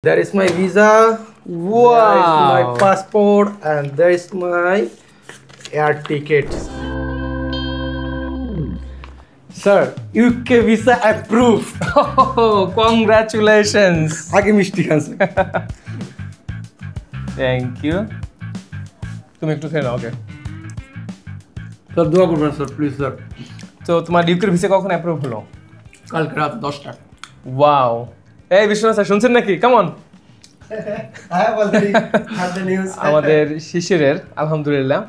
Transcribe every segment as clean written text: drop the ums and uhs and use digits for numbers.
There is my visa. Wow. There is my passport, and there is my air ticket. Sir, UK visa approved. Oh, congratulations. আগে মিষ্টি খান sir. Thank you. তুমি একটু খেয়ে নাও, ওকে। Sir দোয়া করবেন sir, please sir. তো তোমার ইউকের ভিসা কখন অ্যাপ্রুভ হলো? কালকে রাত 10টা। ওয়াও। এই বিশ্বনাথ স্যার শুনছেন নাকি? Come on. হ্যাঁ অলরেডি হার্ড দ্য নিউজ। আমাদের শিশিরের আলহামদুলিল্লাহ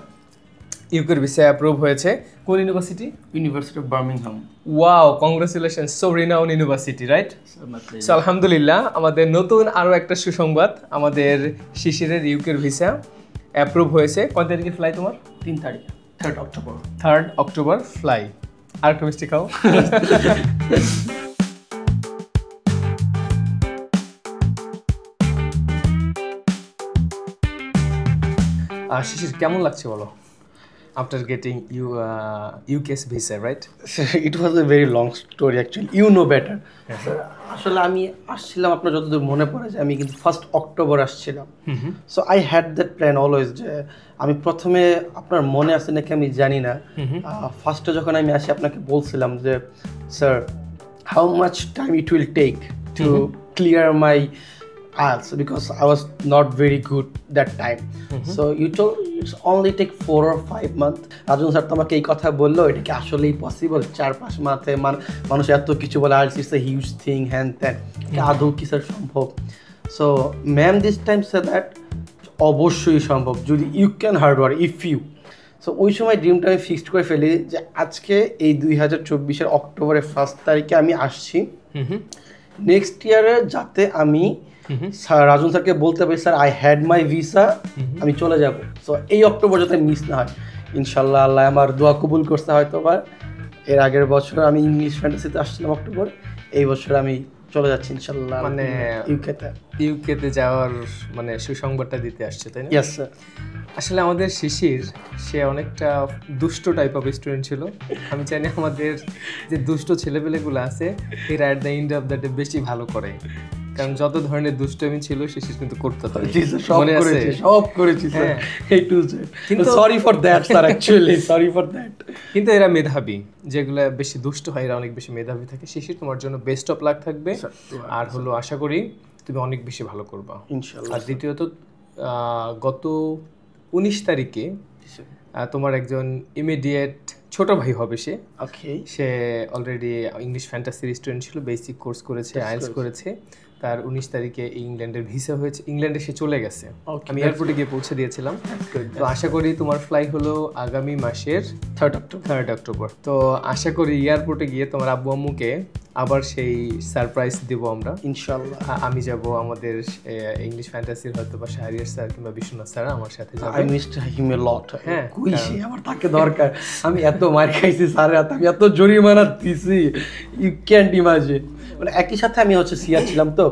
ইউকের ভিসা অ্যাপ্রুভ হয়েছে। কোন university? University of Birmingham. Wow, congratulations, so renowned university, right? So আলহামদুলিল্লাহ আমাদের নতুন আরও একটা সুসংবাদ, আমাদের শিশিরের ইউকের ভিসা অ্যাপ্রুভ হয়েছে। কত তারিখে ফ্লাই তোমার? 3 তারিখ, 3rd October. 3rd October fly. আর একটা মিষ্টি খাও। শিশির কেমন লাগছে বলো after getting UK's visa, right? It was a very long story actually, you know better. আসলে আমি আসছিলাম, আপনার যতদূর মনে পড়ে যে আমি কিন্তু 1st অক্টোবর আসছিলাম। So I had that plan always, যে আমি প্রথমে, আপনার মনে আছে নাকি আমি জানি না, ফার্স্টে যখন আমি আসি আপনাকে বলছিলাম যে sir how much time it will take to clear my IELTS, because I was not very good that time. So you told it's only take 4 or 5 months. Rajan sir তোমাকে এই কথা বললো, এটা কি আসলেই পসিবল? 4-5 মাসে মানুষ এত কিছু বলে, IELTS is a huge thing, হ্যান ত্যান, আদৌ কি স্যার সম্ভব? So ma'am this time say that অবশ্যই সম্ভব, যদি you can hard work, if you. So ওই সময় ড্রিমটা আমি ফিক্সড করে ফেলি যে আজকে এই 2024-এর অক্টোবরের 1st তারিখে আমি আসছি, নেক্সট ইয়ারে যাতে আমি রাজন স্যারকে বলতে পারি sir I had my visa, আমি চলে যাব। সো এই অক্টোবর যাতে মিস না হয়, ইনশাল্লাহ আল্লাহ আমার দোয়া কবুল করতে হয়তো বা। এর আগের বছর আমি ইংলিশ ফ্যান্টাসিতে আসছিলাম অক্টোবর, এই বছর আমি চলে যাচ্ছি ইনশাল্লাহ মানে ইউকেতে যাওয়ার মানে সুসংবাদটা দিতে আসছে, তাই না? Yes sir. আসলে আমাদের শিশির সে অনেকটা দুষ্ট টাইপ অফ স্টুডেন্ট ছিল। আমি জানি আমাদের যে দুষ্ট ছেলেপেলেগুলো আছে এরা at the end of the day বেশি ভালো করে, কারণ যত ধরনের দুষ্টমি ছিল শিশির কিন্তু করতে পারে। মনে আছে? সব করেছি স্যার, এই টু জেড। কিন্তু sorry for that sir, actually sorry for that. কিন্তু এরা মেধাবী, যেগুলো বেশি দুষ্ট হয় এরা অনেক বেশি মেধাবী থাকে। শিশির তোমার জন্য বেস্ট অফ লাক থাকবে, আর হলো আশা করি তুমি অনেক বেশি ভালো করবা ইনশাআল্লাহ। আর দ্বিতীয়ত গত 19 তারিখে তোমার একজন ইমিডিয়েট ছোট ভাই হবে, সে অলরেডি ইংলিশ ফ্যান্টাসির স্টুডেন্ট ছিল, বেসিক কোর্স করেছে, আইএলটিএস করেছে। তার 19 তারিখে ইংল্যান্ডের ভিসা হয়েছে, ইংল্যান্ডে সে চলে গেছে। আমি এয়ারপোর্টে গিয়ে পৌঁছে দিয়েছিলাম। তো আশা করি তোমার ফ্লাই হলো আগামী মাসের 3rd অক্টোবর। তো আশা করি এয়ারপোর্টে গিয়ে তোমার আব্বু আম্মুকে আবার সেই সারপ্রাইজ দেবো আমরা ইনশাআল্লাহ। আমি যাব, আমাদের ইংলিশ ফ্যান্টাসির হয়তো বা শাহরিয়ার স্যার কিংবা বিশ্বনাথ স্যার আমার সাথে যাবে। আই মিসড হিম এ লট। হ্যাঁ, কইছি আমার তাকে দরকার। আমি এত মার খাইছি স্যার, আমি এত জরিমানা দিছি, ইউ ক্যান্ট ইমাজিন। মানে একই সাথে আমি হচ্ছে সিয়া ছিলাম, তো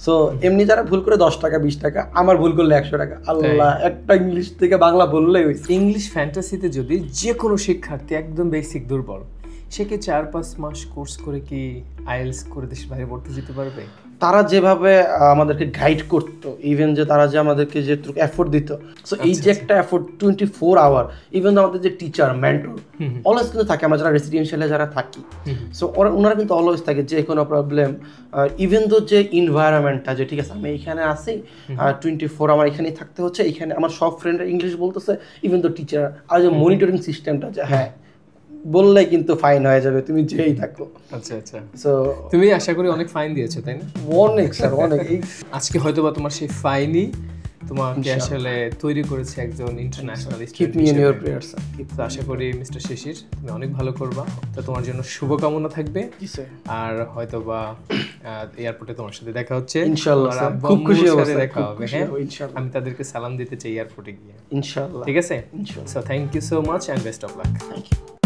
সো এমনি যারা ভুল করে 10 টাকা 20 টাকা, আমার ভুল করলে 100 টাকা। আল্লাহ, একটা ইংলিশ থেকে বাংলা বললেই হইছে। ইংলিশ ফ্যান্টাসিতে যদি যে কোনো শিক্ষার্থী একদম বেসিক দুর্বল, সে কি 4-5 মাস কোর্স করে কি আইএলটিএস করে দেশের বাইরে পড়তে যেতে পারবে? তারা যেভাবে আমাদেরকে গাইড করতো, ইভেন যে তারা যে আমাদেরকে যে এফোর্ট দিত, সো এই যে একটা এফোর্ট 24 আওয়ার, ইভেন আমাদের যে টিচার মেন্টর অলওয়েজ কিন্তু থাকে, আমরা যারা রেসিডেন্সিয়ালে যারা থাকি, সো ওনারা কিন্তু অলওয়েজ থাকে যে কোনো প্রবলেম, ইভেন দো যে এনভায়রনমেন্টটা যে ঠিক আছে আমি এখানে আসি 24 আমার এখানেই থাকতে হচ্ছে, এখানে আমার সব ফ্রেন্ডরা ইংলিশ বলতেছে, ইভেন দো টিচার, আর যে মনিটরিং সিস্টেমটা যে হ্যাঁ বললে কিন্তু ফাইন হয়ে যাবে, তুমি যেই থাকো। আচ্ছা আচ্ছা, সো তুমি আশা করি অনেক ফাইন দিয়েছো, তাই না? অনেক স্যার, অনেক। আজকে হয়তো বা তোমার সেই ফাইনই তোমাকে আসলে তৈরি করেছে একজন international student. Keep me in your prayers. তো আশা করি মিস্টার শিশির তুমি অনেক ভালো করবা, তো তোমার জন্য শুভকামনা থাকবে। আর হয়তো বা এয়ারপোর্টে তোমার সাথে দেখা হচ্ছে ইনশাআল্লাহ। খুব খুশি হব, দেখা হবে। হ্যাঁ, আমি তাদেরকে সালাম দিতে চাই এয়ারপোর্টে গিয়ে ইনশাআল্লাহ। ঠিক আছে? So thank you so much and best of luck. Thank you.